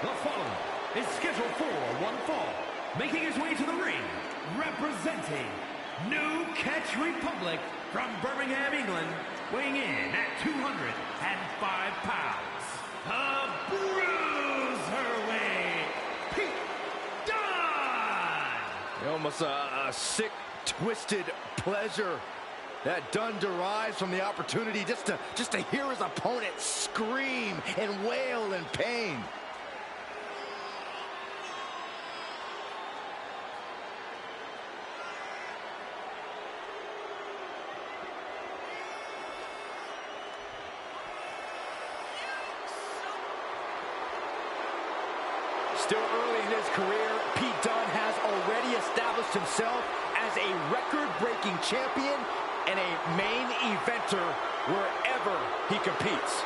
The following is scheduled for one fall, making his way to the ring, representing New Catch Republic from Birmingham, England, weighing in at 205 pounds, a bruiserweight, Pete Dunne! Almost a sick, twisted pleasure that Dunne derives from the opportunity just to hear his opponent scream and wail in pain. Still early in his career, Pete Dunne has already established himself as a record-breaking champion and a main eventer wherever he competes.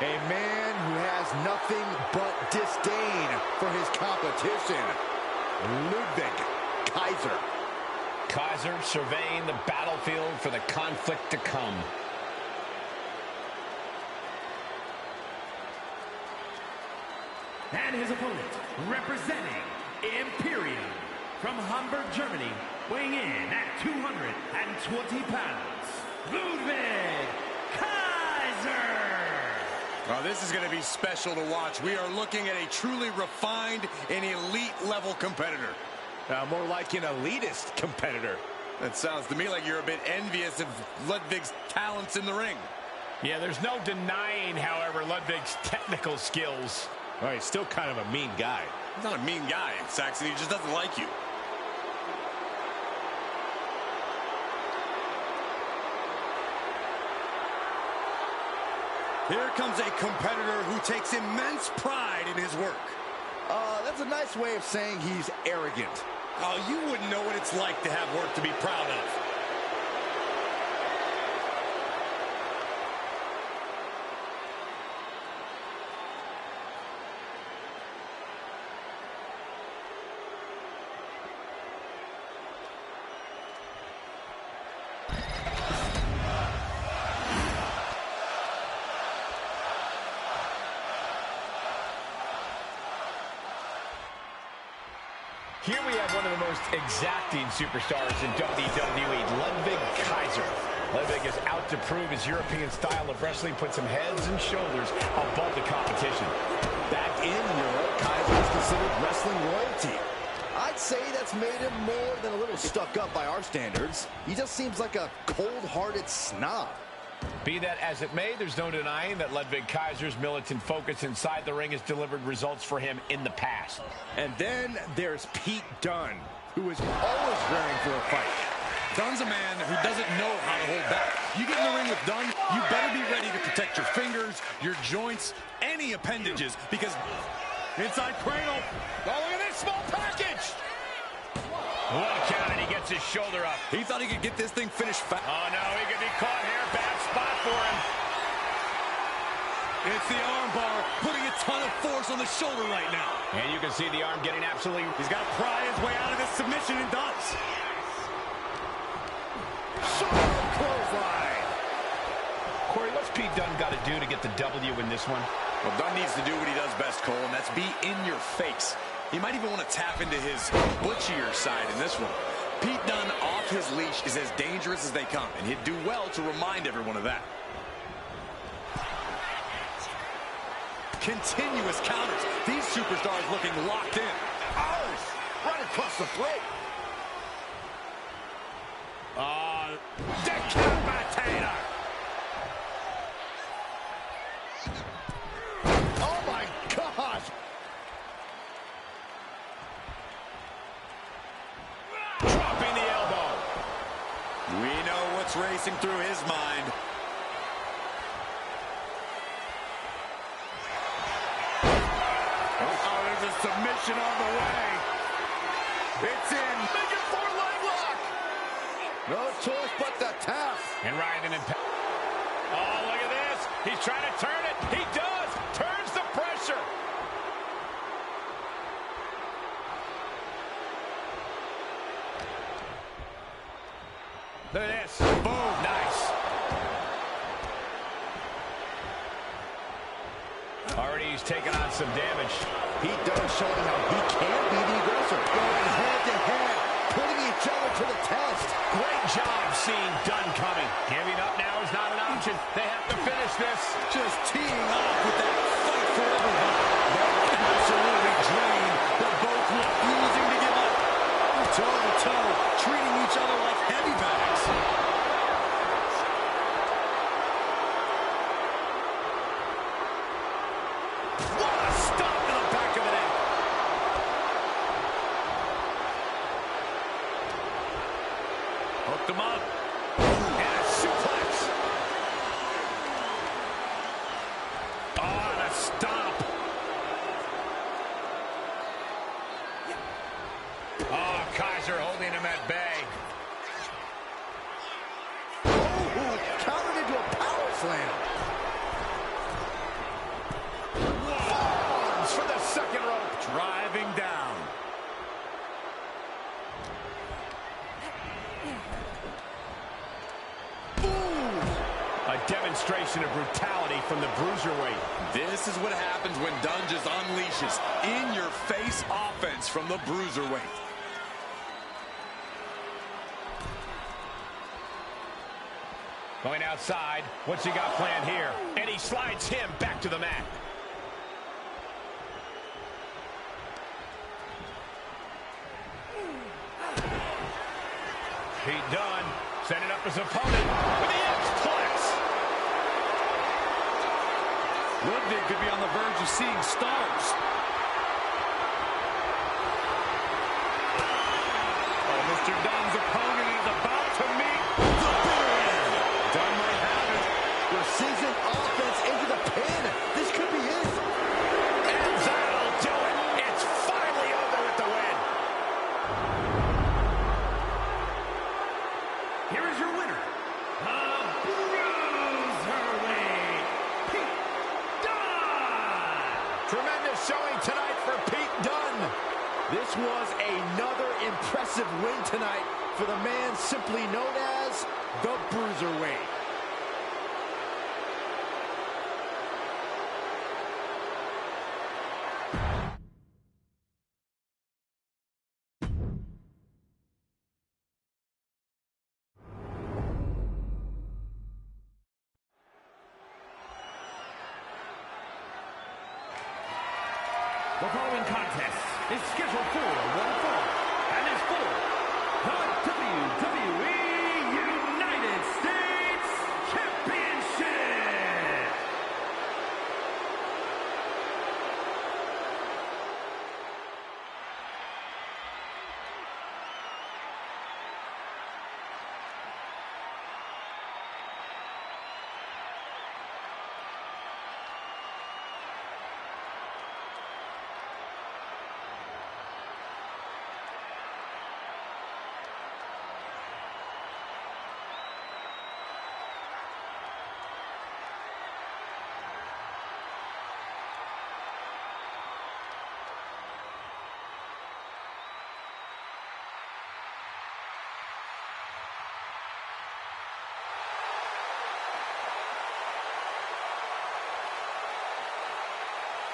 A man who has nothing but disdain for his competition, Ludwig Kaiser. Kaiser surveying the battlefield for the conflict to come. And his opponent, representing Imperium from Hamburg, Germany, weighing in at 220 pounds, Ludwig Kaiser! Oh, this is going to be special to watch. We are looking at a truly refined and elite-level competitor. More like an elitist competitor. That sounds to me like you're a bit envious of Ludwig's talents in the ring. Yeah, there's no denying, however, Ludwig's technical skills. Well, he's still kind of a mean guy. He's not a mean guy, Saxon. He just doesn't like you. Here comes a competitor who takes immense pride in his work. That's a nice way of saying he's arrogant. Oh, you wouldn't know what it's like to have work to be proud of. Here we have one of the most exacting superstars in WWE, Ludwig Kaiser. Ludwig is out to prove his European style of wrestling, puts some heads and shoulders above the competition. Back in Europe, Kaiser is considered wrestling royalty. I'd say that's made him more than a little stuck up by our standards. He just seems like a cold-hearted snob. Be that as it may, there's no denying that Ludwig Kaiser's militant focus inside the ring has delivered results for him in the past. And then there's Pete Dunne, who is always raring for a fight. Dunne's a man who doesn't know how to hold back. You get in the ring with Dunne, you better be ready to protect your fingers, your joints, any appendages, because inside cradle. Oh, look at this small package! What a count, and he gets his shoulder up. He thought he could get this thing finished fast. Oh, no, he could be caught here. Bad spot for him. It's the arm bar putting a ton of force on the shoulder right now. And you can see the arm getting absolutely... He's got to pry his way out of this submission and does. Shoulder clothesline. Corey, what's Pete Dunne got to do to get the W in this one? Well, Dunne needs to do what he does best, Cole, and that's be in your face. He might even want to tap into his butchier side in this one. Pete Dunne off his leash is as dangerous as they come, and he'd do well to remind everyone of that. Continuous counters. These superstars looking locked in. Oh, right across the throat. Decapitator. Oh, my gosh. Dropping the elbow. We know what's racing through his mind. Oh, there's a submission on the way. It's in. Make it for leg No choice but to tap. And riding in. Oh, look at this. He's trying to turn it. He does. Turns the pressure. Look at this. Boom. Nice. Already he's taken on some damage. Pete Dunne showing how he can be the aggressor. Going head to head, putting each other to the test. Great job seeing Dunne coming. Giving up now is not an option. They have to finish this. Just teeing off with that fight forever. They're absolutely drained, but both refusing to give up. Toe-to-toe, treating each other like heavy bags. What a stop to the back of the neck. Hooked him up. And a suplex. Oh, and a stomp. Oh, Kaiser holding him at bay. Oh, countered into a power slam. Arms for the second rope. Driving down. A demonstration of brutality from the bruiserweight. This is what happens when Dunne just unleashes in-your-face offense from the bruiserweight. Going outside. What's he got planned here? And he slides him back to the mat. Pete Dunne setting up his opponent with the X-Plex. Ludwig could be on the verge of seeing stars. Oh, Mr. Dunne's opponent is about to meet the bitter end. Dunne might have it. Precision offense into the pin. This could be it. And that'll do it. It's finally over with the win. Here is your winner, the Bruiserweight, Pete Dunne. Tremendous showing tonight for Pete Dunne. This was another impressive win tonight for the man simply known as the Bruiserweight. The following contest is scheduled for one fall and is for the WWE United States Championship.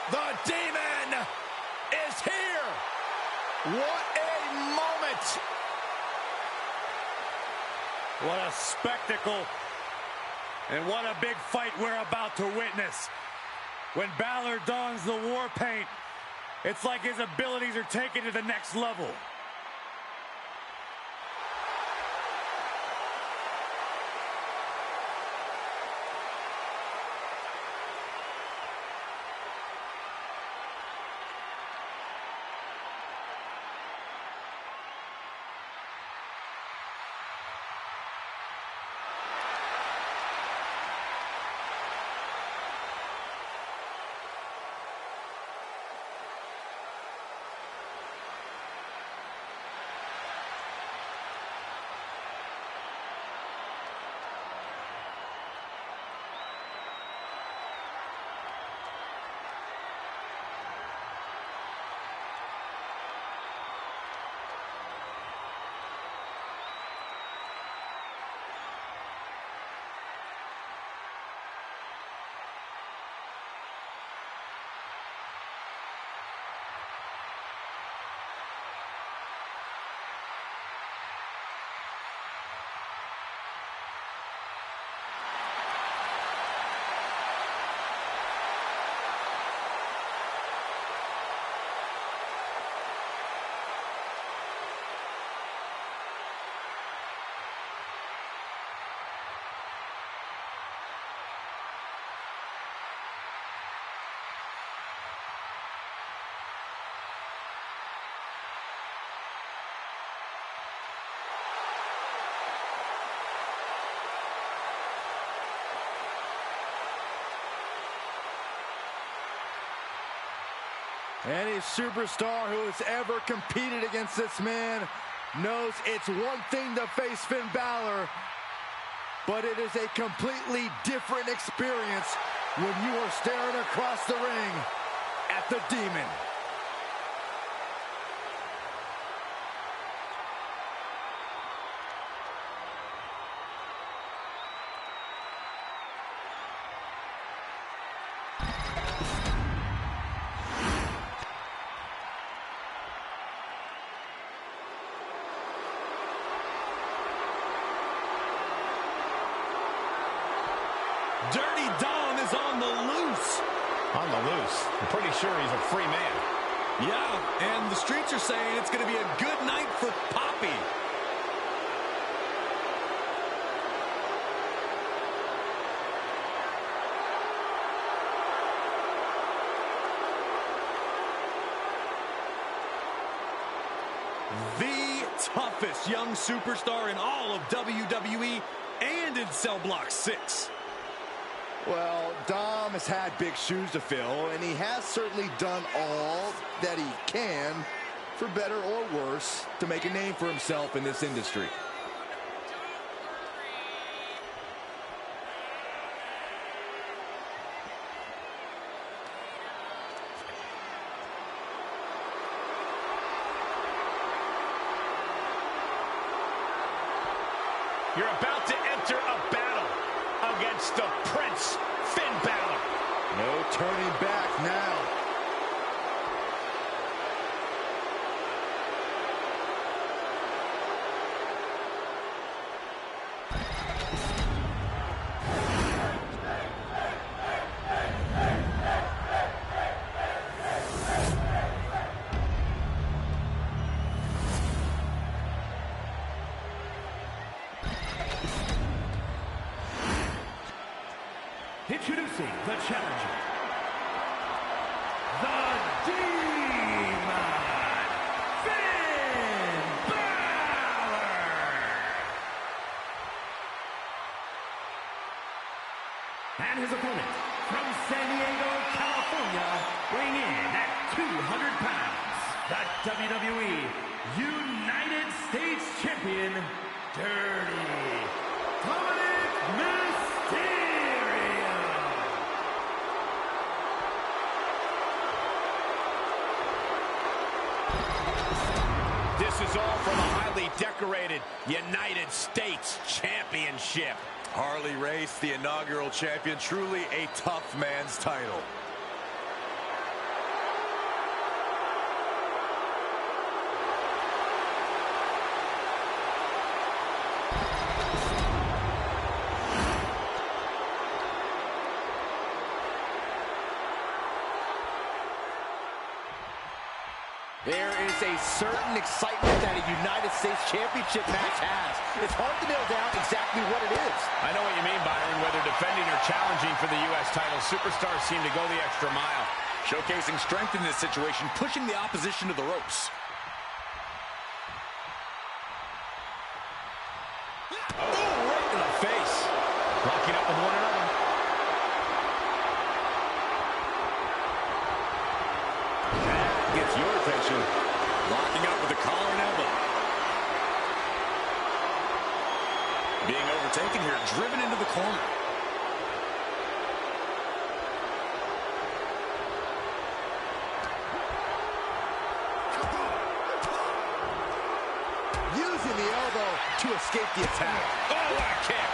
The Demon is here. What a moment. What a spectacle. And what a big fight we're about to witness. When Balor dons the war paint, it's like his abilities are taken to the next level. Any superstar who has ever competed against this man knows it's one thing to face Finn Balor, but it is a completely different experience when you are staring across the ring at the Demon. Dirty Dom is on the loose. On the loose. I'm pretty sure he's a free man. Yeah, and the streets are saying it's going to be a good night for Poppy. The toughest young superstar in all of WWE and in Cell Block 6. Well, Dom has had big shoes to fill, and he has certainly done all that he can, for better or worse, to make a name for himself in this industry. You're about to enter a battle against the Prince, Finn Balor. No turning back now. Introducing the challenger, the Demon, Finn Balor. And his opponent, from San Diego, California, weighing in at 200 pounds, the WWE United States Champion, Dirty Dominic Mysterio. This is all for the highly decorated United States Championship. Harley Race, the inaugural champion, truly a tough man's title. There is a certain excitement that a United States Championship match has. It's hard to nail down exactly what it is. I know what you mean, Byron. Whether defending or challenging for the U.S. title, superstars seem to go the extra mile. Showcasing strength in this situation, pushing the opposition to the ropes. Oh, right in the face. Locking up with one another. Gets your attention. Locking up with the collar and elbow. Being overtaken here, driven into the corner. Using the elbow to escape the attack. Oh, what a kick.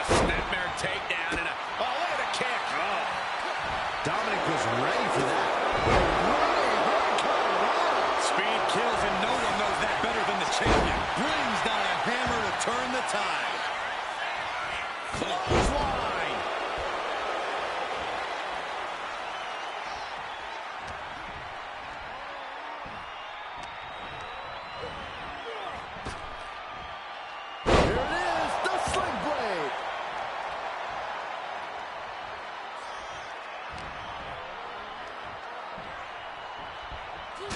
Snapmare takedown and oh, look at the kick. Oh. Dominic was ready for that. Speed kills, and no one knows that better than the champion. Brings down a hammer to turn the tide. Clothesline. Here it is, the sling blade.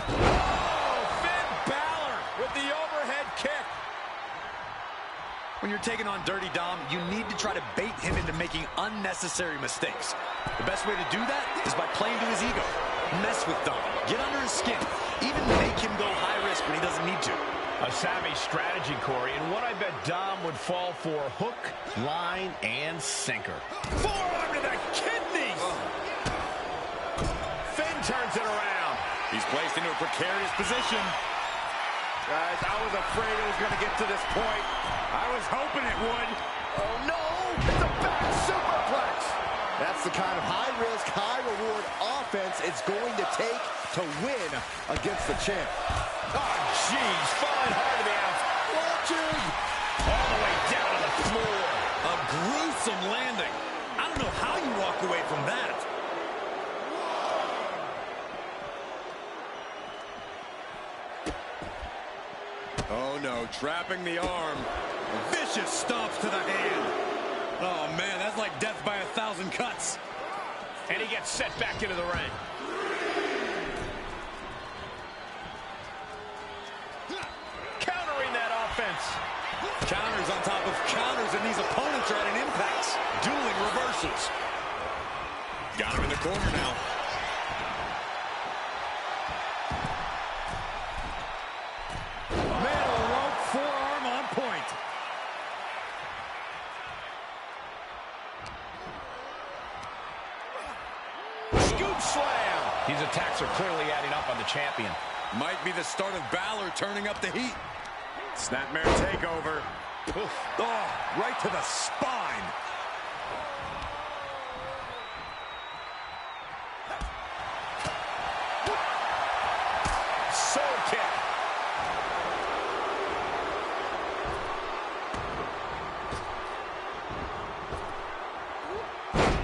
Oh, Finn Balor with the overhead kick. When you're taking on Dirty Dom, you need to try to bait him into making unnecessary mistakes. The best way to do that is by playing to his ego. Mess with Dom. Get under his skin. Even make him go high risk when he doesn't need to. A savvy strategy, Corey, and what I bet Dom would fall for: hook, line, and sinker. Forearm to the kidneys. Finn turns it around. He's placed into a precarious position. Guys, I was afraid it was going to get to this point. I was hoping it would. Oh, no! It's a back superplex! That's the kind of high-risk, high-reward offense it's going to take to win against the champ. Oh, jeez, falling hard to the outs. Launching! All the way down to the floor. A gruesome landing. I don't know how you walk away from that. Oh, no, trapping the arm. Vicious stomps to the hand. Oh, man, that's like death by 1,000 cuts. And he gets set back into the ring. Countering that offense. Counters on top of counters, and these opponents are at an impasse. Dueling reversals. Got him in the corner now. Forearm on point. Scoop slam. These attacks are clearly adding up on the champion. Might be the start of Balor turning up the heat. Snapmare takeover. Oof. Oh, right to the spine. Soul kick.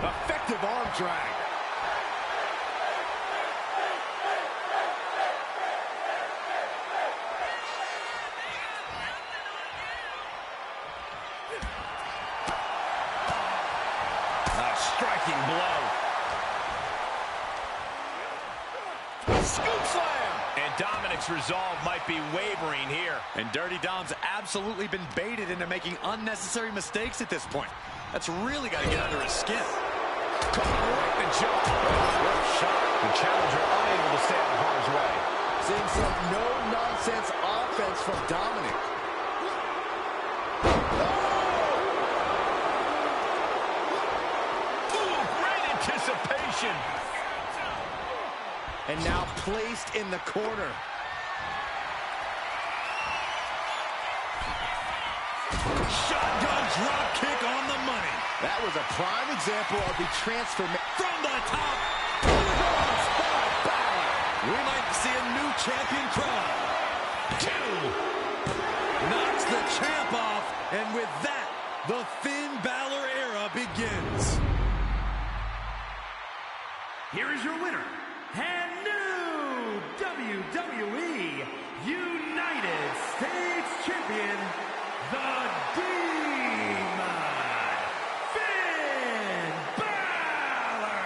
Effective arm drag. A striking blow. Scoop slam. And Dominic's resolve might be wavering here. And Dirty Dom's absolutely been baited into making unnecessary mistakes at this point. That's really got to get under his skin. Caught right in the jaw. What a shot. The challenger unable to stay out of harm's way. Seeing some no-nonsense offense from Dominic. Ooh, great anticipation. And now placed in the corner. Shotgun drop kick on the money. That was a prime example of the transformation. From the top. We might see a new champion crown. 2. Knocks the champ off. And with that, the Finn Balor era begins. Here is your winner, and new WWE United States Champion, the Demon, Finn Balor.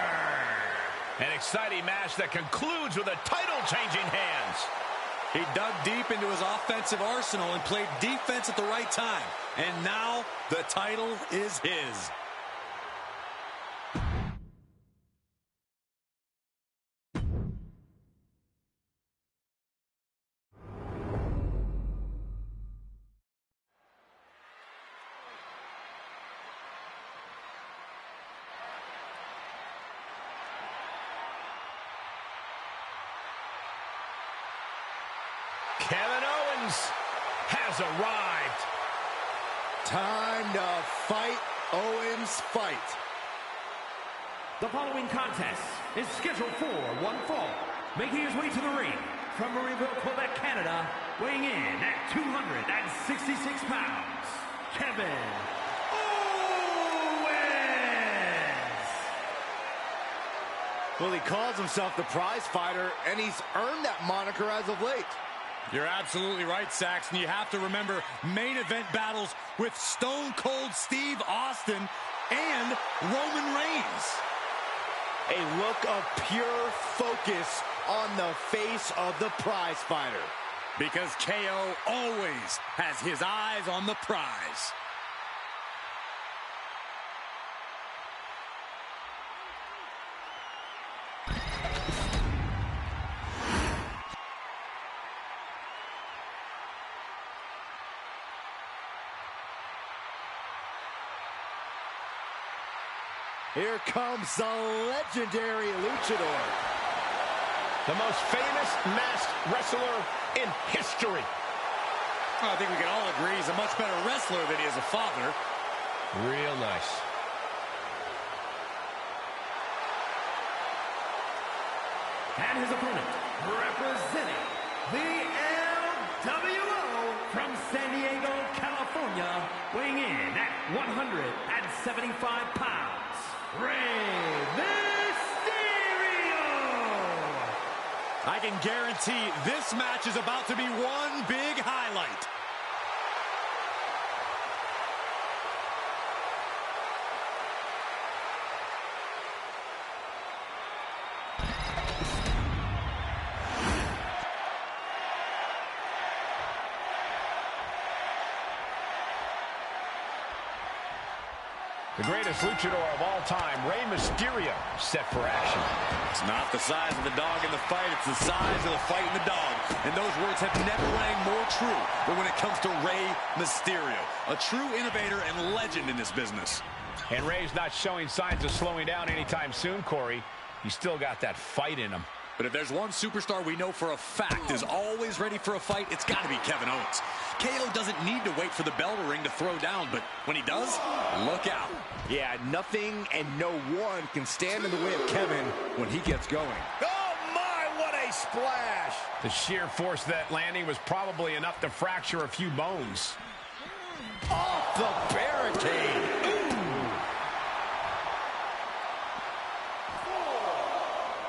An exciting match that concludes with a title changing hands. He dug deep into his offensive arsenal and played defense at the right time. And now the title is his. Kevin Owens has arrived. Time to fight Owens fight. The following contest is scheduled for one fall. Making his way to the ring from Marieville, Quebec, Canada, weighing in at 266 pounds, Kevin Owens. Well, he calls himself the prize fighter, and he's earned that moniker as of late. You're absolutely right, Saxton. You have to remember main event battles with Stone Cold Steve Austin and Roman Reigns. A look of pure focus on the face of the prize fighter. Because KO always has his eyes on the prize. Here comes the legendary luchador. The most famous masked wrestler in history. I think we can all agree he's a much better wrestler than he is a father. Real nice. And his opponent, representing the LWO from San Diego, California, weighing in at 175 pounds, Rey Mysterio! I can guarantee this match is about to be one big highlight. The greatest luchador of all time, Rey Mysterio, set for action. It's not the size of the dog in the fight, it's the size of the fight in the dog. And those words have never rang more true than when it comes to Rey Mysterio. A true innovator and legend in this business. And Rey's not showing signs of slowing down anytime soon, Corey. He's still got that fight in him. But if there's one superstar we know for a fact is always ready for a fight, it's got to be Kevin Owens. KO doesn't need to wait for the bell to ring to throw down, but when he does, look out. Yeah, nothing and no one can stand in the way of Kevin when he gets going. Oh my, what a splash! The sheer force of that landing was probably enough to fracture a few bones. Off the barricade.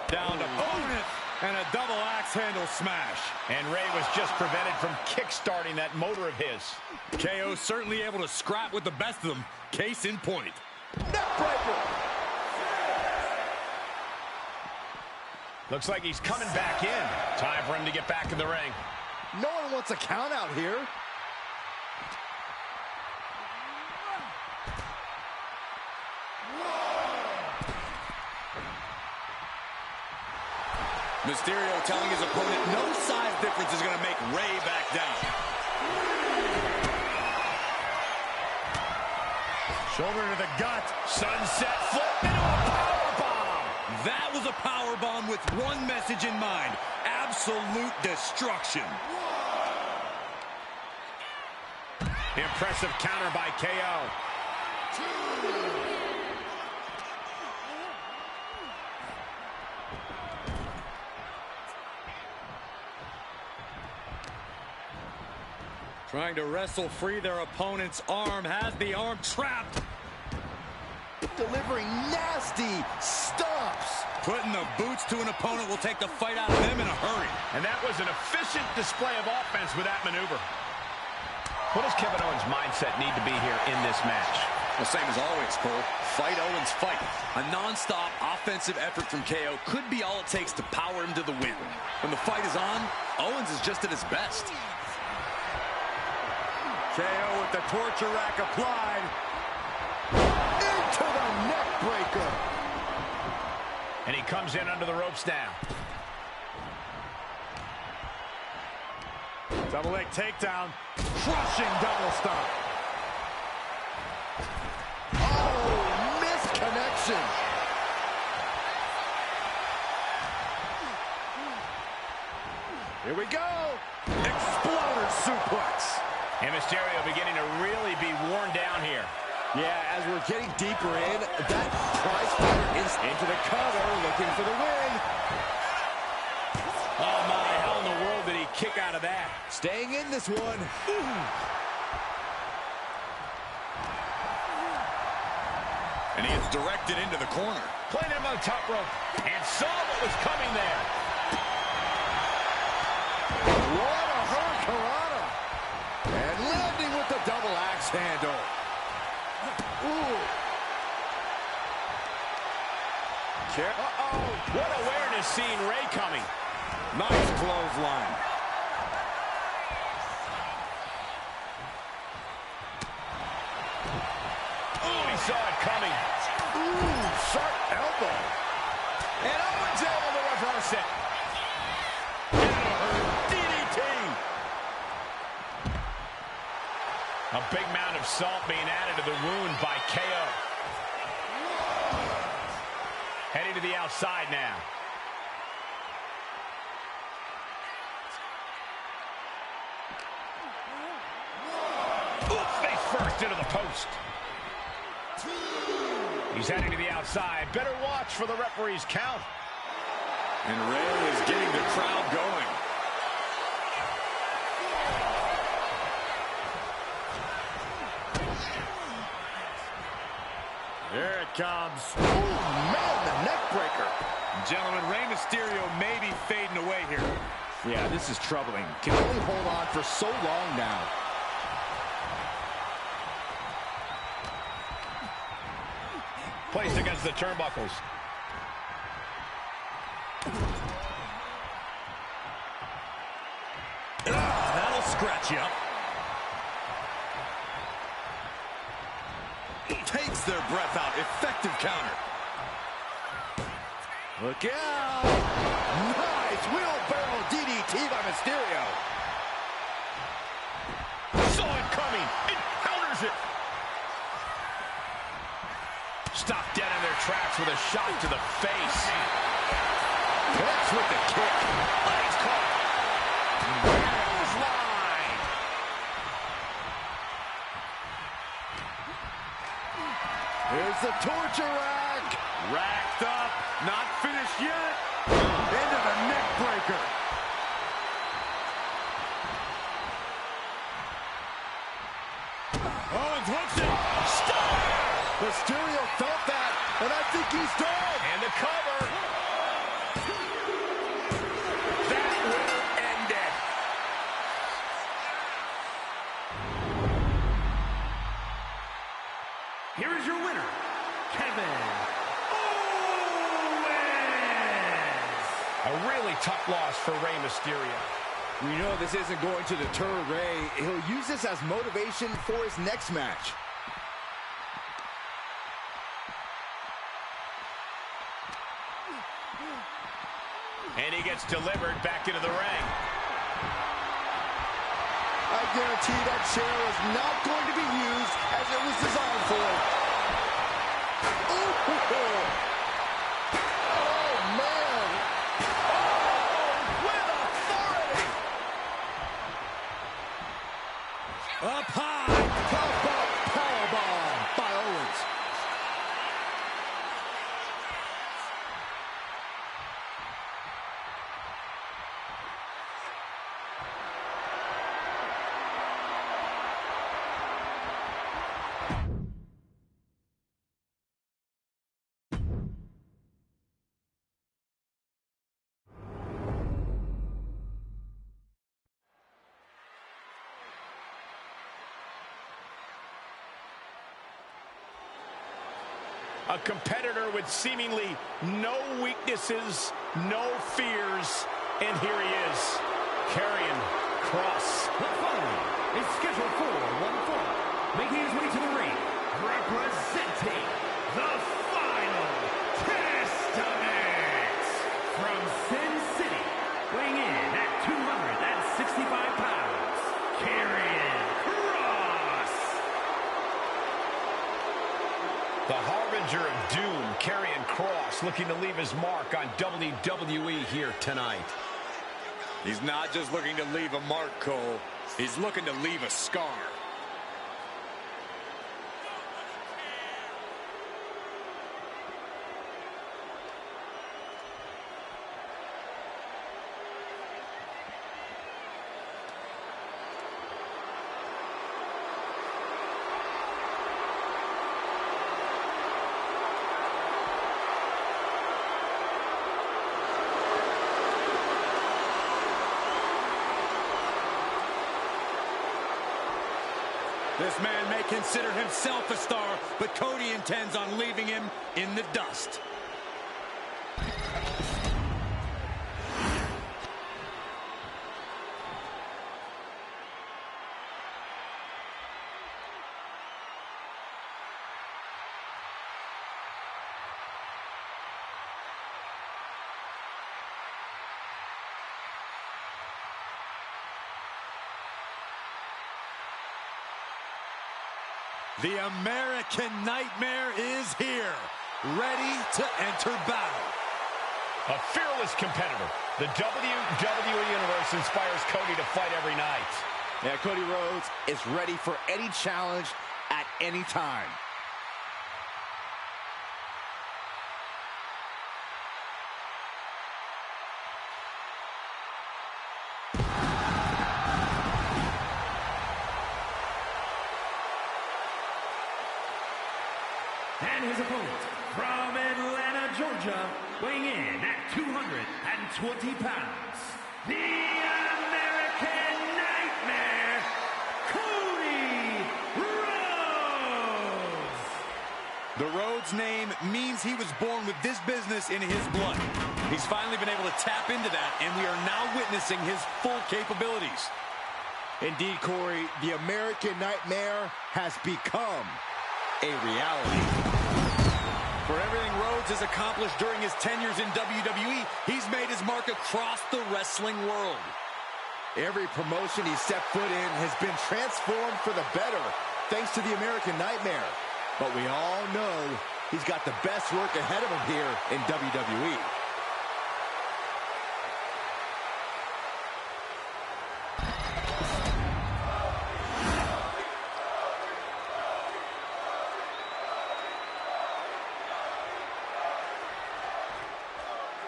Down to opponent and a double axe handle smash. And Rey was just prevented from kick-starting that motor of his. KO certainly able to scrap with the best of them. Case in point. Neckbreaker. Looks like he's coming back in. Time for him to get back in the ring. No one wants a count out here. Mysterio telling his opponent no size difference is going to make Rey back down. Shoulder to the gut. Sunset flip into a powerbomb. That was a powerbomb with one message in mind. Absolute destruction. Impressive counter by KO. Trying to wrestle free their opponent's arm. Has the arm trapped. Delivering nasty stomps. Putting the boots to an opponent will take the fight out of them in a hurry. And that was an efficient display of offense with that maneuver. What does Kevin Owens' mindset need to be here in this match? Well, same as always, Cole. Fight Owens, fight. A non-stop offensive effort from KO could be all it takes to power him to the win. When the fight is on, Owens is just at his best. KO with the torture rack applied. Into the neck breaker. And he comes in under the ropes now. Double leg takedown. Crushing double stomp. Oh, misconnection. Here we go. Exploder suplex. And Mysterio beginning to really be worn down here. Yeah, as we're getting deeper in, that prize fighter is into the cover, looking for the win. Oh my, how in the world did he kick out of that? Staying in this one. And he is directed into the corner. Playing him on the top rope. And saw what was coming there. What a hurricanrana. And landing with the double axe handle. Ooh. Uh-oh. What awareness seeing Rey coming. Nice clothesline. Oh, he saw it coming. Ooh, sharp elbow. And Owens able to reverse it. DDT. A big mound of salt being added to the wound by KO. Heading to the outside now. Ooh, face first into the post. He's heading to the outside. Better watch for the referee's count. And Ray is getting the crowd going. Here it comes. Ooh, man, the neck breaker. Gentlemen, Rey Mysterio may be fading away here. Yeah, this is troubling. Can only hold on for so long now. Placed against the turnbuckles. That'll scratch you up. Takes their breath out. Effective counter. Look out! Nice wheelbarrow DDT by Mysterio. Saw it coming. It counters it. Stopped dead in their tracks with a shot to the face. Hits with the kick. Legs caught. Line. Here's the torture rack. Racked up. Not finished yet. Into the neck breaker. Owens hooks it. Stop! Mysterio felt that, and I think he's done. And the cover. That will end it. Here is your winner, Kevin Owens. A really tough loss for Rey Mysterio. We know this isn't going to deter Rey. He'll use this as motivation for his next match. And he gets delivered back into the ring. I guarantee that chair is not going to be used as it was designed for. Ooh. Oh, man. Oh, with authority. Up high. Top up powerbomb by Owens. A competitor with seemingly no weaknesses, no fears, and here he is, Karrion Kross. The following is scheduled for one fall, making his way to the ring, representing the Final Testament from Sin City, weighing in at 265 pounds, Karrion Kross. The harbinger of doom, Karrion Kross, looking to leave his mark on WWE here tonight. He's not just looking to leave a mark, Cole. He's looking to leave a scar. This man may consider himself a star, but Cody intends on leaving him in the dust. The American Nightmare is here. ready to enter battle. A fearless competitor. The WWE Universe inspires Cody to fight every night. Yeah, Cody Rhodes is ready for any challenge at any time. And his opponent, from Atlanta, Georgia, weighing in at 220 pounds, the American Nightmare, Cody Rhodes! The Rhodes name means he was born with this business in his blood. He's finally been able to tap into that, and we are now witnessing his full capabilities. Indeed, Corey, the American Nightmare has become a reality. For everything Rhodes has accomplished during his tenures in WWE, he's made his mark across the wrestling world. Every promotion he stepped foot in has been transformed for the better, thanks to the American Nightmare. But we all know he's got the best work ahead of him here in WWE.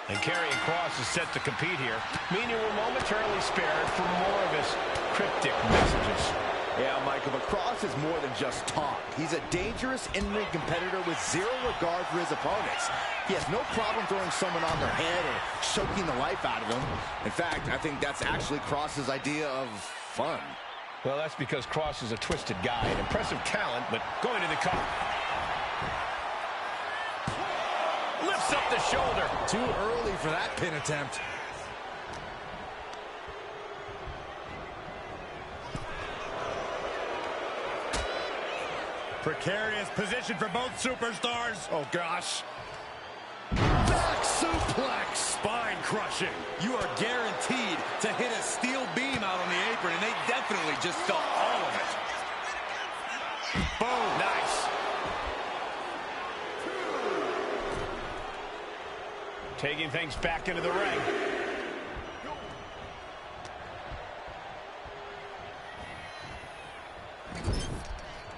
And Karrion Kross is set to compete here, meaning we're momentarily spared for more of his cryptic messages. Yeah, Michael, but Kross is more than just talk. He's a dangerous in-ring competitor with zero regard for his opponents. He has no problem throwing someone on their head or choking the life out of them. In fact, I think that's actually Kross's idea of fun. Well, that's because Kross is a twisted guy, an impressive talent, but going to the cup. Lifts up the shoulder. Too early for that pin attempt. Precarious position for both superstars. Oh, gosh. Back suplex. Spine crushing. You are guaranteed to hit a steel beam out on the apron, and they definitely just felt all of it. Boom. Nice. Taking things back into the ring.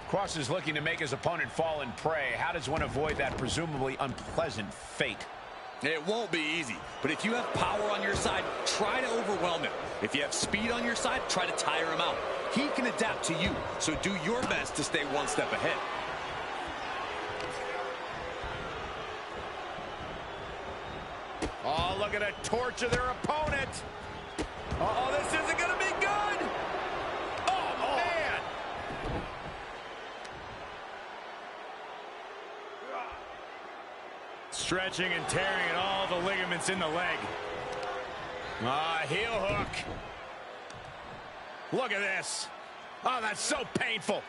Kross is looking to make his opponent fall in prey. How does one avoid that presumably unpleasant fate? It won't be easy, but if you have power on your side, try to overwhelm him. If you have speed on your side, try to tire him out. He can adapt to you, so do your best to stay one step ahead. Oh, look at a torch of their opponent. Uh-oh, this isn't going to be good. Oh, man. Stretching and tearing at all the ligaments in the leg. Heel hook. Look at this. Oh, that's so painful.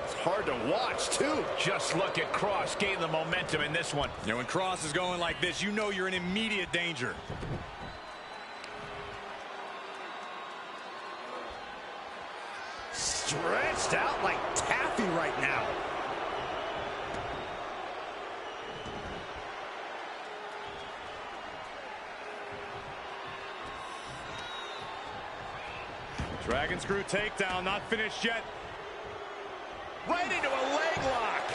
It's hard to watch, too. Just look at Kross gain the momentum in this one. You know, when Kross is going like this, you know you're in immediate danger. Stretched out like taffy right now. Dragon screw takedown, not finished yet. Right into a leg lock.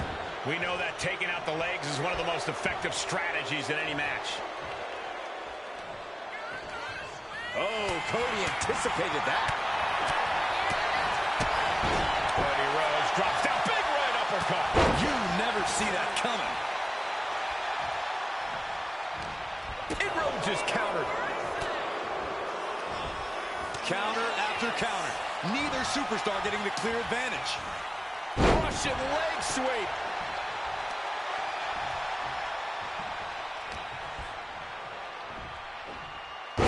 We know that taking out the legs is one of the most effective strategies in any match. Oh, Cody anticipated that. Cody Rhodes drops down. Big right uppercut. You never see that coming. And Rhodes is countered. Counter after counter. Neither superstar getting the clear advantage. Russian leg sweep.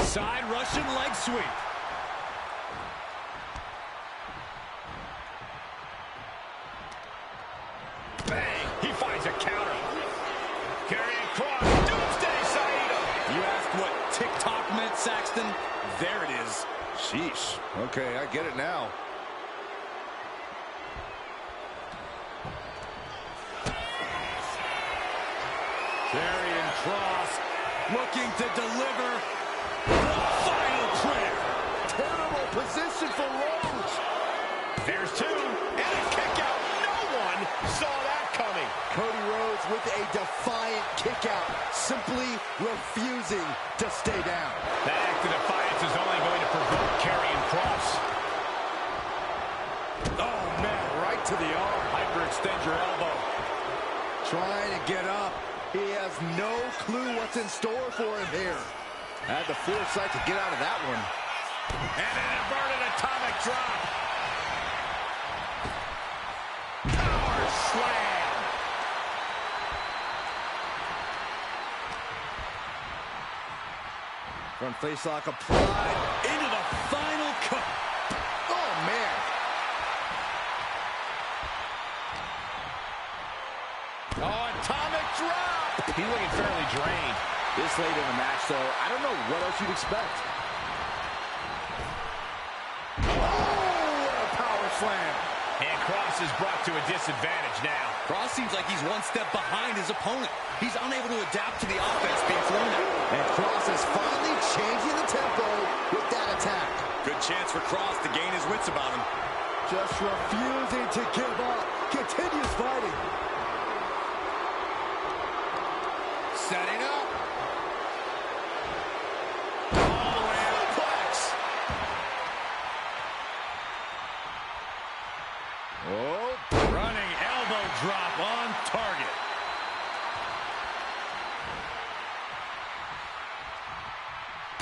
Side Russian leg sweep. Bang. He finds a counter. Karrion Kross. Doomsday Saito. You asked what TikTok meant, Saxton? There it is. Sheesh. Okay, I get it now. Karrion Kross looking to deliver the final prayer. Terrible position for Rhodes. There's two, and a kick out. No one saw that coming. Cody Rhodes with a defiant kick out, simply refusing to stay down. That act of defiance is only going to provoke Karrion Kross. Oh, man, right to the arm. Hyperextend your elbow. Trying to get up. He has no clue what's in store for him here. Had the foresight to get out of that one. And an inverted atomic drop. Power slam. Front facelock applied. Into the final cut. Oh, man. Oh, atomic drop. He's looking fairly drained. This late in the match, though, I don't know what else you'd expect. Oh, what a power slam. And Kross is brought to a disadvantage now. Kross seems like he's one step behind his opponent. He's unable to adapt to the offense being thrown at. And Kross is finally changing the tempo with that attack. Good chance for Kross to gain his wits about him. Just refusing to give up. Continues fighting. Setting up. Oh, running elbow drop on target.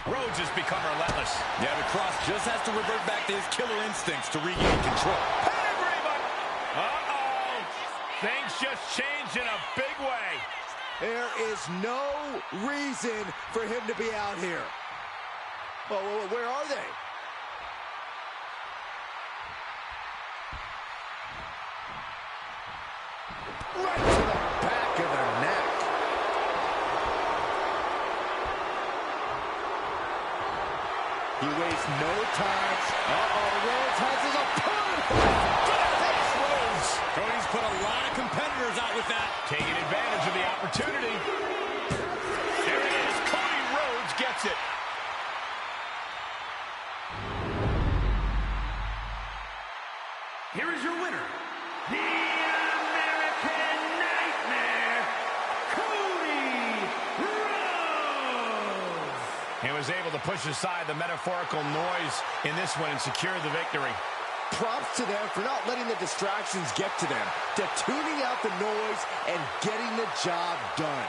Rhodes has become relentless. Yeah, but Kross just has to revert back to his killer instincts to regain control. Everybody! Uh-oh! Things just changed in a big way. There is no reason for him to be out here. Oh, where are they? Right to the back of the neck. He wastes no time. Rhodes has his opponent. Rhodes. Cody's put a lot of competitors out with that. Taking advantage of the opportunity. There it is. Cody Rhodes gets it. Here is your winner, the American Nightmare, Cody Rhodes. He was able to push aside the metaphorical noise in this one and secure the victory. Props to them for not letting the distractions get to them, to tuning out the noise and getting the job done.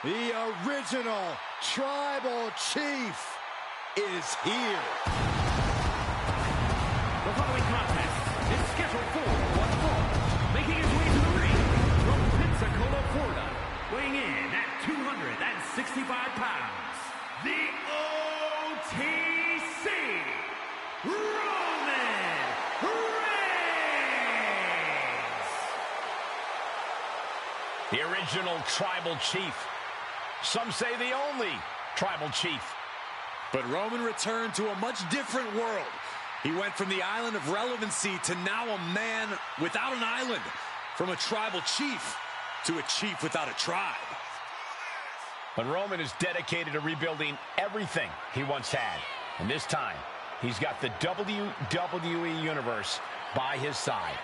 The original Tribal Chief is here. The following contest is scheduled for one fall. Making his way to the ring from Pensacola, Florida, weighing in at 265 pounds, the OTC, Roman Reigns. The original Tribal Chief. Some say the only Tribal Chief. But Roman returned to a much different world. He went from the island of relevancy to now a man without an island. From a tribal chief to a chief without a tribe. But Roman is dedicated to rebuilding everything he once had. And this time, he's got the WWE Universe by his side.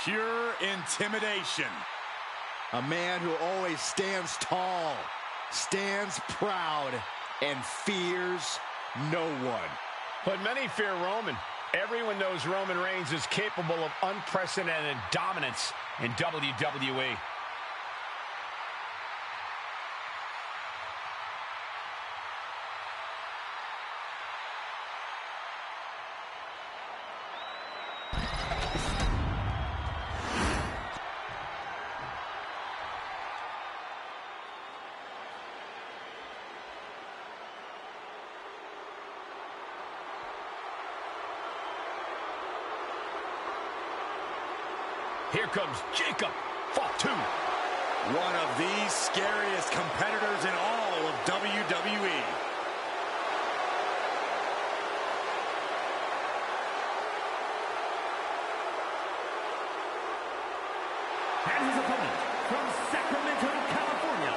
Pure intimidation. A man who always stands tall, stands proud, and fears no one. But many fear Roman. Everyone knows Roman Reigns is capable of unprecedented dominance in WWE. Here comes Jacob Fatu. One of the scariest competitors in all of WWE. And his opponent from Sacramento, California,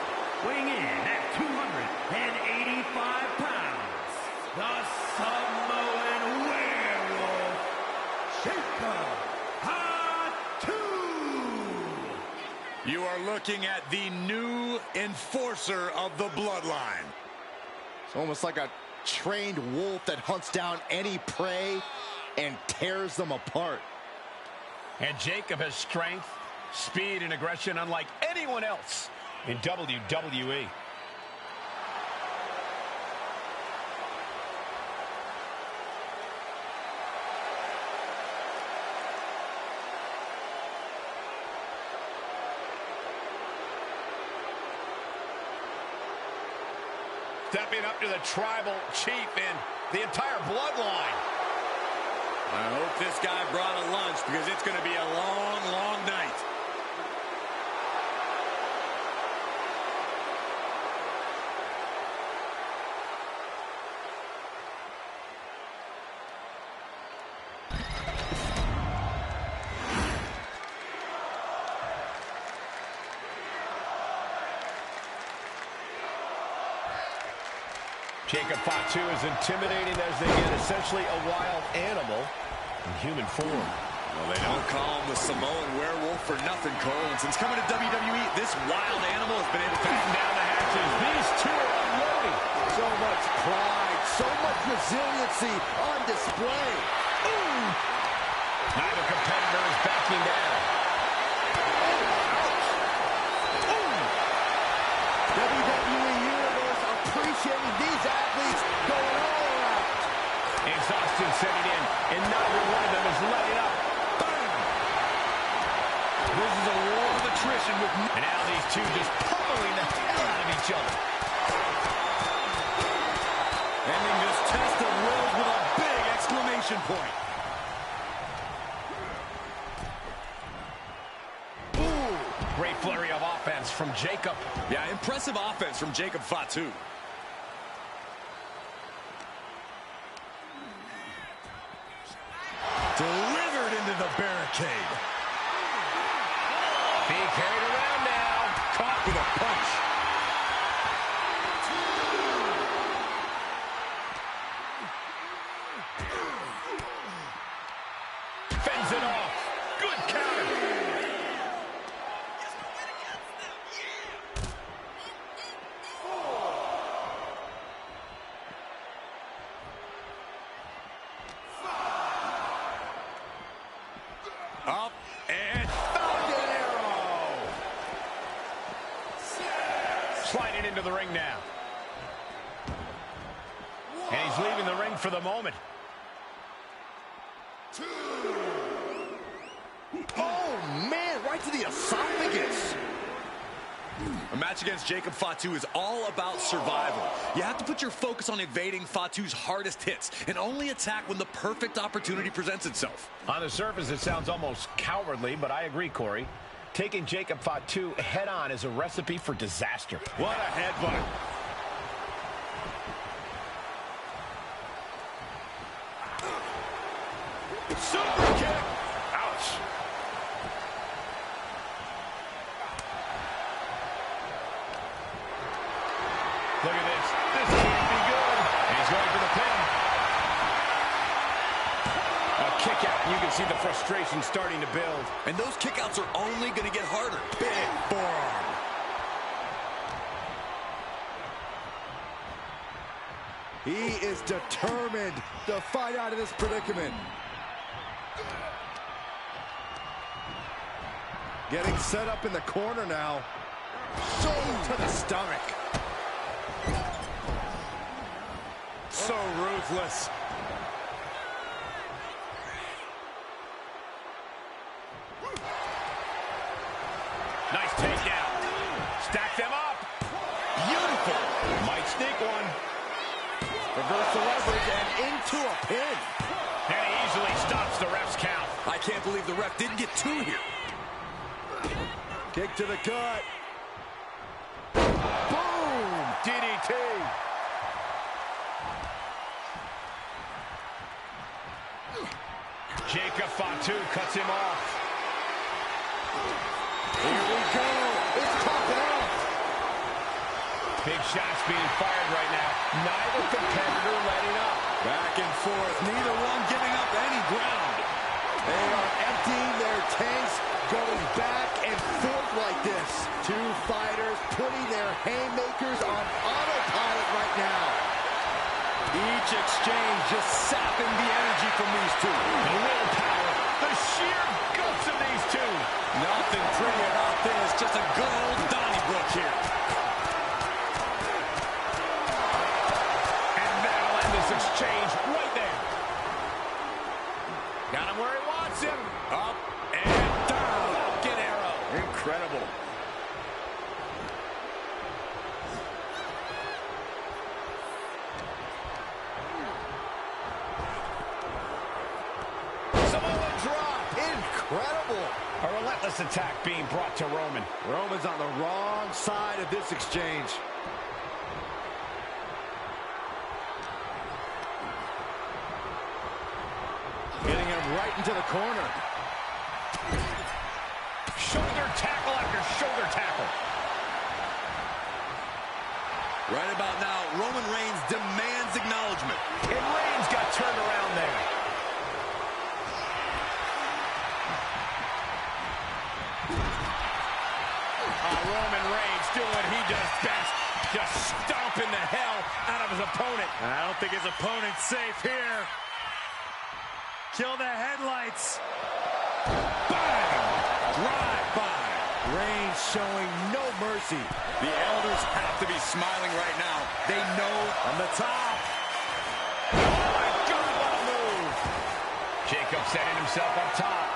weighing in at 285 pounds, the Samoan Werewolf, Jacob Fatu. You are looking at the new enforcer of the bloodline. It's almost like a trained wolf that hunts down any prey and tears them apart. And Jacob has strength, speed, and aggression unlike anyone else in WWE. Stepping up to the tribal chief and the entire bloodline. I hope this guy brought a lunch because it's going to be a long, long night. Jacob Fatu is intimidating as they get, essentially a wild animal in human form. Well, they don't call him the Samoan Werewolf for nothing, Cole. And since coming to WWE, this wild animal has been able to batten down the hatches. These two are unloading. So much pride, so much resiliency on display. Ooh. Neither competitor is backing down. WWE Universe appreciating these athletes going all out. Exhaustion setting in, and neither one of them is letting up. Boom! This is a war of attrition with... And now these two just pummeling the hell out of each other. Ending this test of wills with a big exclamation point. Ooh! Great flurry of offense from Jacob. Yeah, impressive offense from Jacob Fatu. Delivered into the barricade. Being carried around now. Caught with a punch. Fends it off. Good counter. Up and Falcon Arrow. Sliding into the ring now. And he's leaving the ring for the moment. Oh, man, right to the esophagus. A match against Jacob Fatu is all about survival. You have to put your focus on evading Fatu's hardest hits and only attack when the perfect opportunity presents itself. On the surface, it sounds almost cowardly, but I agree, Corey. Taking Jacob Fatu head-on is a recipe for disaster. What a headbutt. Super kick. Ouch. Look at this. This can't be good. And he's going for the pin. A kick out you can see the frustration starting to build. And those kickouts are only going to get harder. Big forearm. He is determined to fight out of this predicament. Getting set up in the corner now. Shoulder to the stomach. So ruthless. Nice takedown. Stack them up. Beautiful. Might sneak one. Reverse the leverage and into a pin. And he easily stops the ref's count. I can't believe the ref didn't get two here. Kick to the gut. Boom! DDT. Jacob Fatu cuts him off. Here we go. It's popping off. Big shots being fired right now. Neither competitor letting up. Back and forth, neither one giving up any ground. They are emptying their tanks, going back and forth like this. Two fighters putting their haymakers on autopilot right now. Each exchange just sapping the energy from these two. The willpower, the sheer guts of these two. Nothing pretty about this, just a good old Donnybrook here. And that'll end this exchange right there. Got him where he wants him. Up and down. Falcon arrow. Incredible. Samoa drop. Incredible. A relentless attack being brought to Roman. Roman's on the wrong side of this exchange. Getting him right into the corner. Shoulder tackle after shoulder tackle. Right about now, Roman Reigns demands acknowledgement. And Reigns got turned around there. Roman Reigns doing what he does best. Just stomping the hell out of his opponent. I don't think his opponent's safe here. Kill the headlights. Bang! Drive-by. Reigns showing no mercy. The elders have to be smiling right now. They know On the top. Oh my God, what a move. Jacob setting himself up top.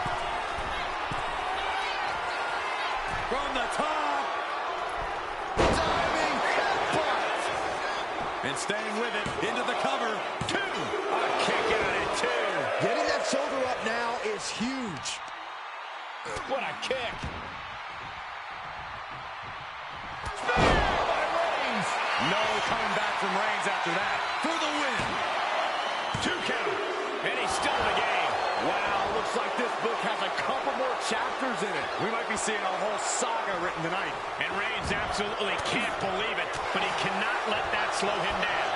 from the top. Diving headbutt. And staying with it into the cover. Two. A kick out at two. Getting that shoulder up now is huge. What a kick. Spear by Reigns. No coming back from Reigns after that. For the win. 2 count. And he's still in the game. Wow, looks like this book has a couple more chapters in it. We might be seeing a whole saga written tonight. And Reigns absolutely can't believe it, but he cannot let that slow him down.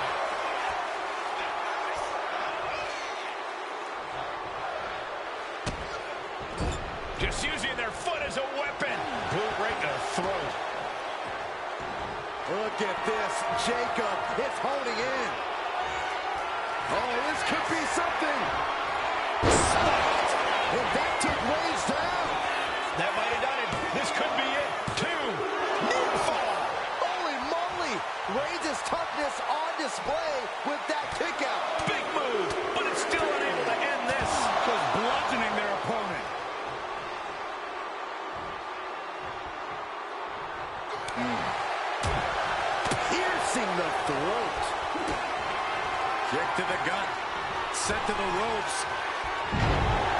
Just using their foot as a weapon. Boot right to the throat. Look at this. Jacob is holding in. Oh, this could be something. Spiked. And that took Reigns down. That might have done it. This could be it. 2. Knee fall. Holy moly. Reigns' toughness on display with that kick out. Big move, but it's still unable to end this. Just bludgeoning their opponent. Piercing the throat. Kick to the gut. Sent to the ropes.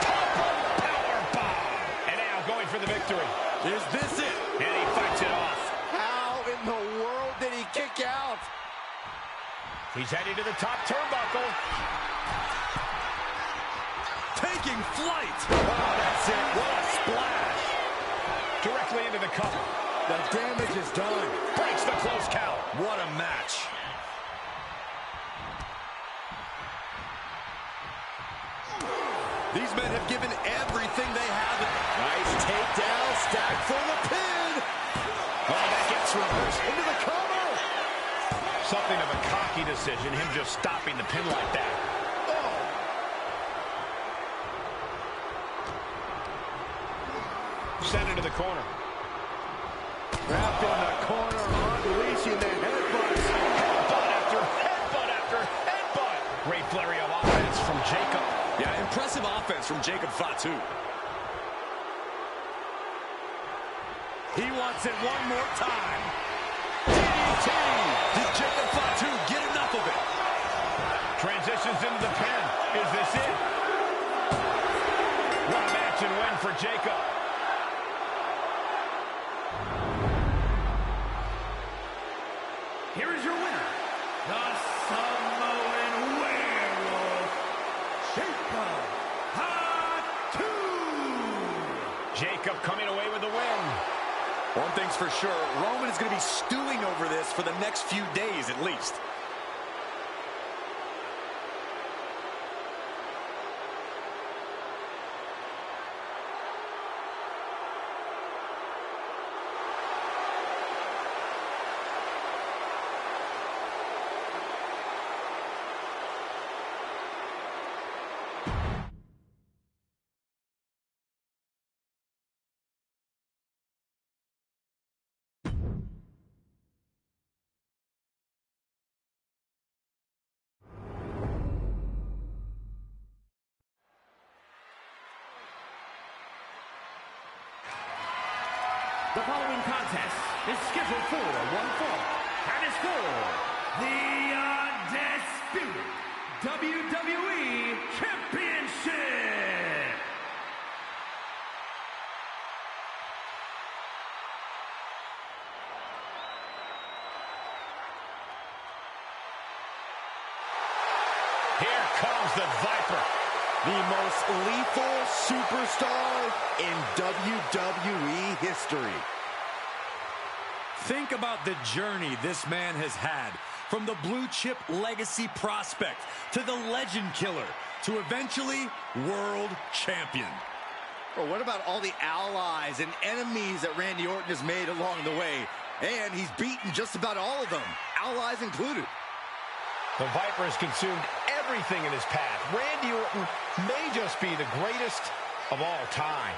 Power bomb. And now going for the victory. Is this it? And he fights it off. How in the world did he kick out? He's heading to the top turnbuckle. Taking flight. Oh, that's it. What a splash. Directly into the cover. The damage is done. Breaks the close count. What a match. These men have given everything they have. Nice takedown, stacked for the pin. Oh, that gets reversed Into the cover. Something of a cocky decision, him just stopping the pin like that. Oh. Sent into the corner. Trapped in the corner, unleashing the headbutts. Headbutt after headbutt after headbutt. Great flurry of offense from Jacob. Yeah, impressive offense from Jacob Fatu. He wants it one more time. DDT! Did Jacob Fatu get enough of it? Transitions into the pin. Is this it? What a match and win for Jacob. Here is your winner, the Samoan Werewolf, Jacob Fatu. Jacob coming away with the win. One thing's for sure, Roman is going to be stewing over this for the next few days at least. The following contest is scheduled for one fall and is for the undisputed WWE Championship. Here comes the Viper. The most lethal superstar in WWE history. Think about the journey this man has had, from the blue chip legacy prospect to the legend killer to eventually world champion. Well, what about all the allies and enemies that Randy Orton has made along the way? And he's beaten just about all of them, allies included. The Viper has consumed everything in his path. Randy Orton may just be the greatest of all time.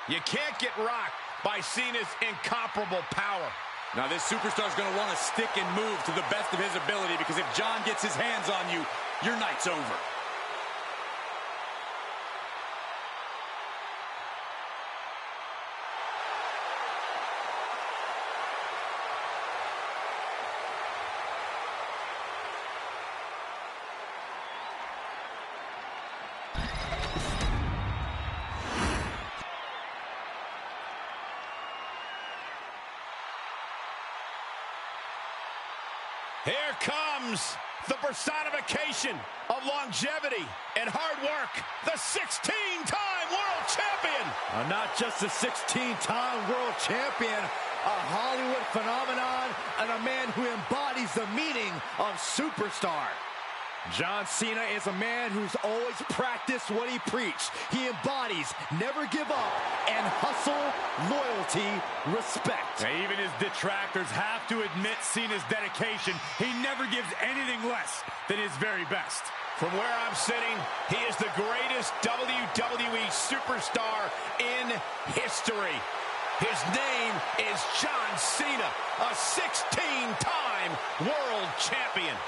You can't get rocked by Cena's incomparable power. Now this superstar is going to want to stick and move to the best of his ability, because if John gets his hands on you, your night's over. Here comes the personification of longevity and hard work, the 16-time world champion. Not just a 16-time world champion, a Hollywood phenomenon, and a man who embodies the meaning of superstar. John Cena is a man who's always practiced what he preached. He embodies never give up and hustle, loyalty, respect. Now, even his detractors have to admit Cena's dedication. He never gives anything less than his very best. From where I'm sitting, he is the greatest WWE superstar in history. His name is John Cena, a 16-time world champion.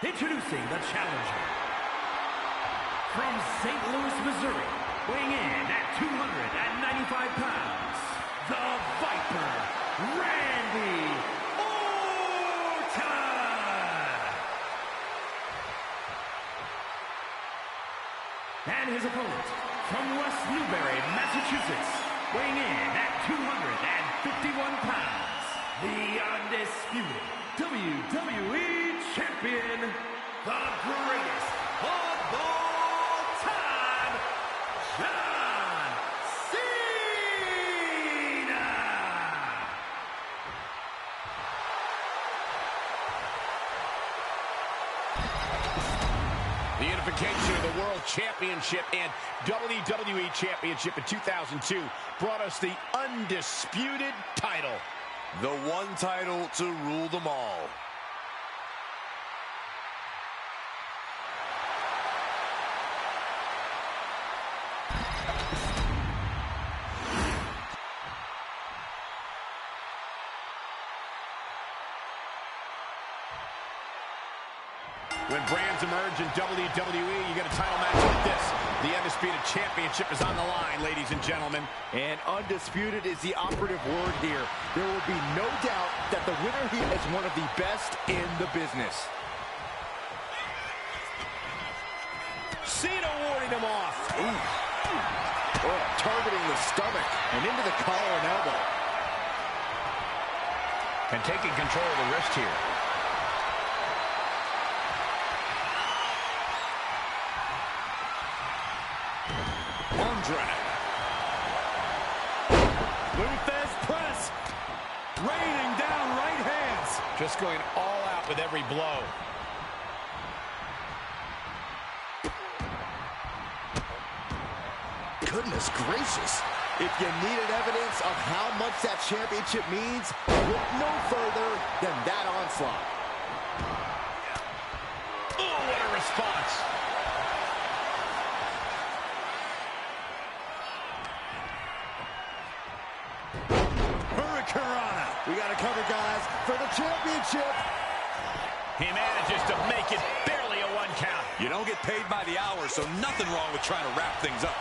Introducing the challenger. From St. Louis, Missouri, weighing in at 295 pounds, the Viper, Randy Orton! And his opponent, from West Newbury, Massachusetts, weighing in at 251 pounds, the undisputed WWE Champion, the greatest of all time, John Cena! The unification of the World Championship and WWE Championship in 2002 brought us the undisputed title. The one title to rule them all. When brands emerge in WWE, you get a title match like this. The Undisputed Championship is on the line, ladies and gentlemen. And undisputed is the operative word here. There will be no doubt that the winner here is one of the best in the business. Cena warding him off. Ooh. Oh, targeting the stomach and into the collar and elbow. And taking control of the wrist here. Luthez press. Raining down right hands. Just going all out with every blow. Goodness gracious. If you needed evidence of how much that championship means, look no further than that onslaught. Oh, what a response. We got to cover, guys, for the championship. He manages to make it barely a 1 count. You don't get paid by the hour, so nothing wrong with trying to wrap things up.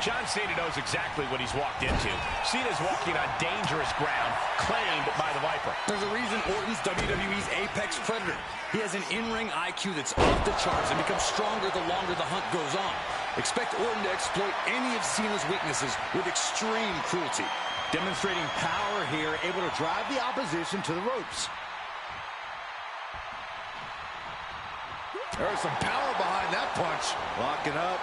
John Cena knows exactly what he's walked into. Cena's walking on dangerous ground, claimed by the Viper. There's a reason Orton's WWE's apex predator. He has an in-ring IQ that's off the charts and becomes stronger the longer the hunt goes on. Expect Orton to exploit any of Cena's weaknesses with extreme cruelty. Demonstrating power here, able to drive the opposition to the ropes. There's some power behind that punch. Locking up.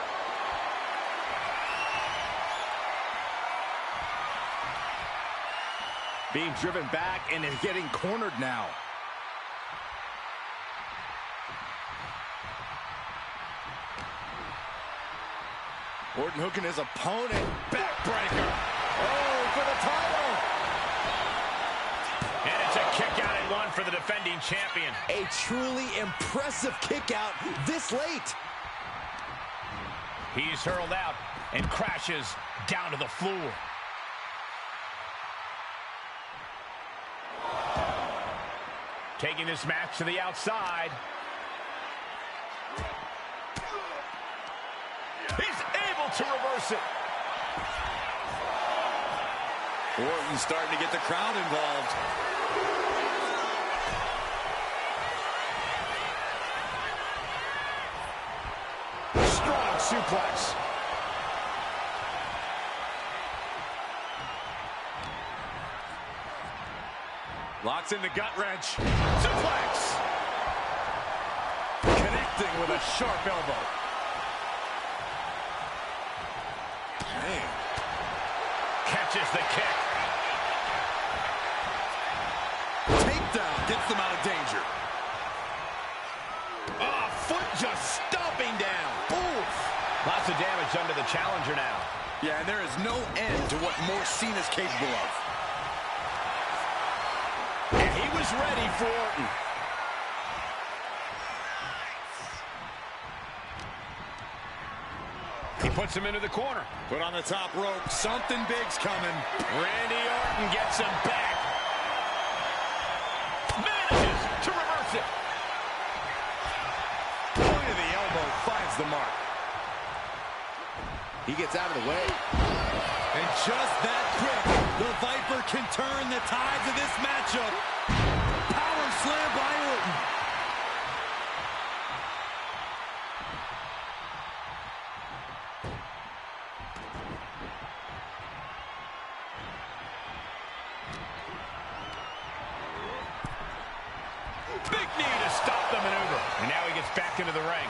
Being driven back and is getting cornered now. Orton hooking his opponent. Backbreaker. Oh, for the title. And it's a kick out at 1 for the defending champion. A truly impressive kick out this late. He's hurled out and crashes down to the floor. Taking this match to the outside. He's able to reverse it. Orton's starting to get the crowd involved. Strong suplex. Locks in the gut wrench. Suplex. Connecting with a sharp elbow. Man. Catches the kick. Takedown gets them out of danger. Oh, foot just stomping down. Oof. Lots of damage done to the challenger now. Yeah, and there is no end to what more Cena's capable of. And he was ready for Orton. He puts him into the corner. Put on the top rope. Something big's coming. Randy Orton gets him back. Manages to reverse it. He gets out of the way. And just that quick, the Viper can turn the tides of this matchup. Power slam by Orton. Big knee to stop the maneuver. And now he gets back into the ring.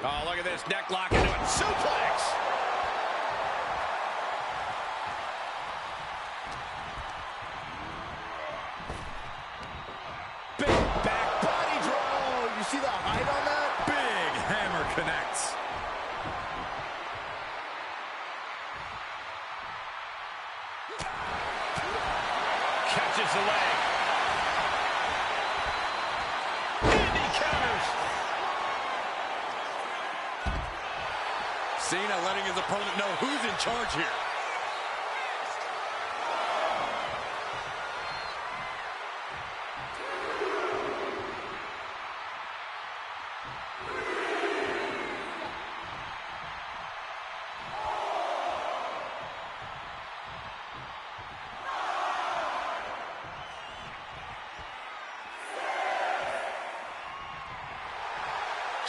Oh, look at this. Neck lock into it. Suplex. Big back body drop. You see the height on that? Big hammer connects. Catches the leg. And he counters. Cena letting his opponent know who's in charge here.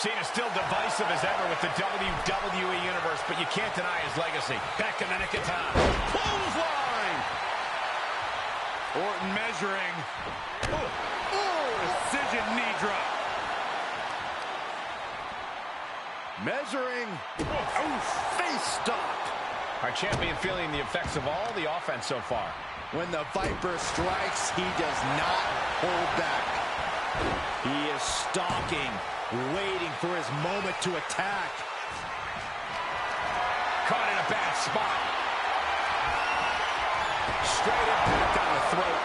Cena's still divisive as ever with the WWE Universe, but you can't deny his legacy. Back in the nick of time. Clothesline! Orton measuring. Precision knee drop. Measuring. Face stop. Our champion feeling the effects of all the offense so far. When the Viper strikes, he does not hold back. He is stalking, waiting for his moment to attack. Caught in a bad spot. Straight impact on the throat.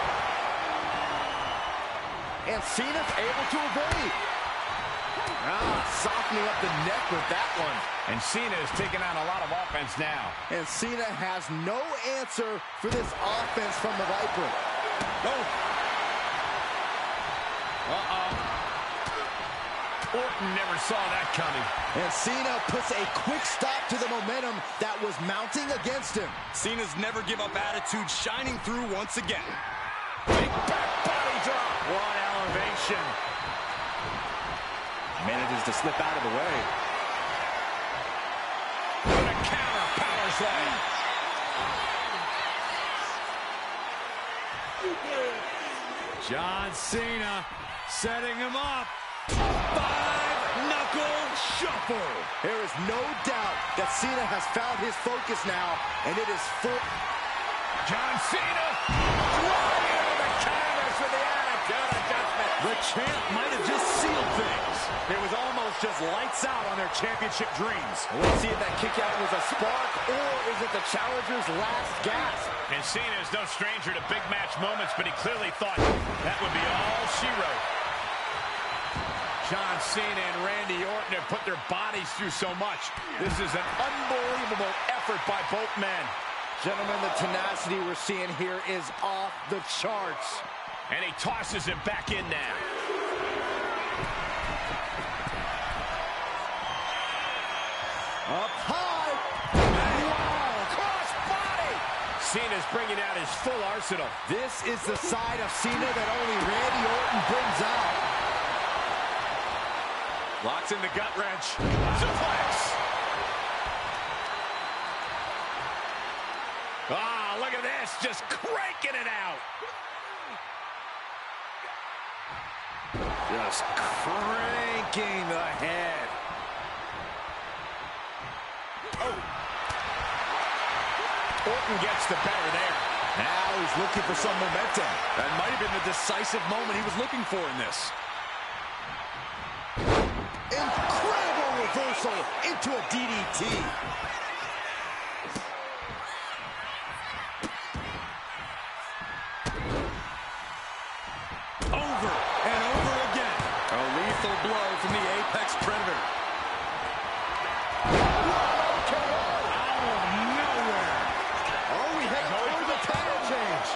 And Cena's able to evade. Softening up the neck with that one. And Cena is taking on a lot of offense now. And Cena has no answer for this offense from the Viper. Orton never saw that coming. And Cena puts a quick stop to the momentum that was mounting against him. Cena's never give up attitude shining through once again. Big back body drop. What elevation. Manages to slip out of the way. With a counter power slam. John Cena setting him up. Five-knuckle shuffle. There is no doubt that Cena has found his focus now, and it is full. John Cena right into the canvas with the attitude adjustment. The champ might have just sealed things. It was almost just lights out on their championship dreams. Let's see if that kick out was a spark, or is it the challenger's last gasp? And Cena is no stranger to big match moments, but he clearly thought that would be all she wrote. John Cena and Randy Orton have put their bodies through so much. This is an unbelievable effort by both men. Gentlemen, the tenacity we're seeing here is off the charts. And he tosses him back in now. Up high. Wow, cross body. Cena's bringing out his full arsenal. This is the side of Cena that only Randy Orton brings out. Locks in the gut wrench. Suplex. Look at this, just cranking it out. Just cranking the head. Orton gets the better there. Now he's looking for some momentum. That might have been the decisive moment he was looking for in this. Incredible reversal into a DDT. Over and over again. A lethal blow from the Apex Predator. Out of nowhere. Oh, we head over the title change.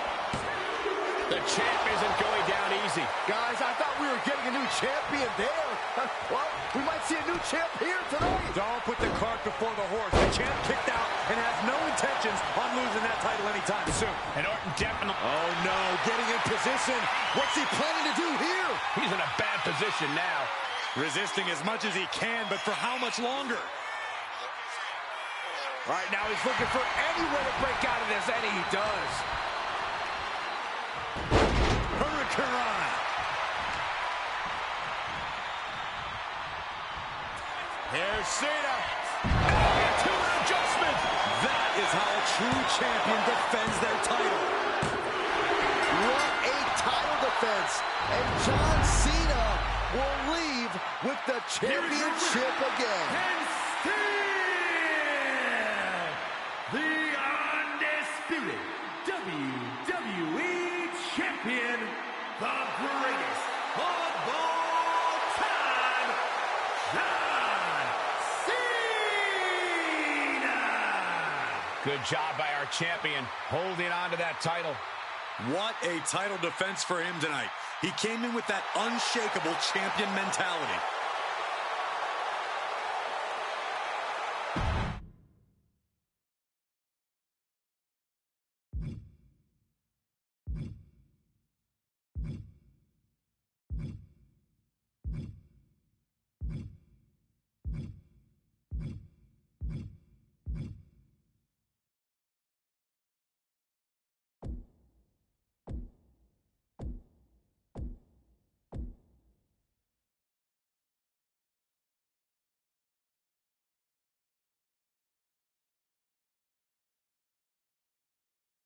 The champ isn't going down uneasy. Guys, I thought we were getting a new champion there. Well, we might see a new champ here tonight. Don't put the cart before the horse. The champ kicked out and has no intentions on losing that title anytime soon. And Orton definitely... Oh, no, getting in position. What's he planning to do here? He's in a bad position now. Resisting as much as he can, but for how much longer? All right, now he's looking for any way to break out of this, and he does. Hurricane. Here's Cena. To an adjustment. That is how a true champion defends their title. What a title defense. And John Cena will leave with the championship again. And still the undisputed WWE champion, the greatest of all time, John Cena. Good job by our champion holding on to that title. What a title defense for him tonight. He came in with that unshakable champion mentality.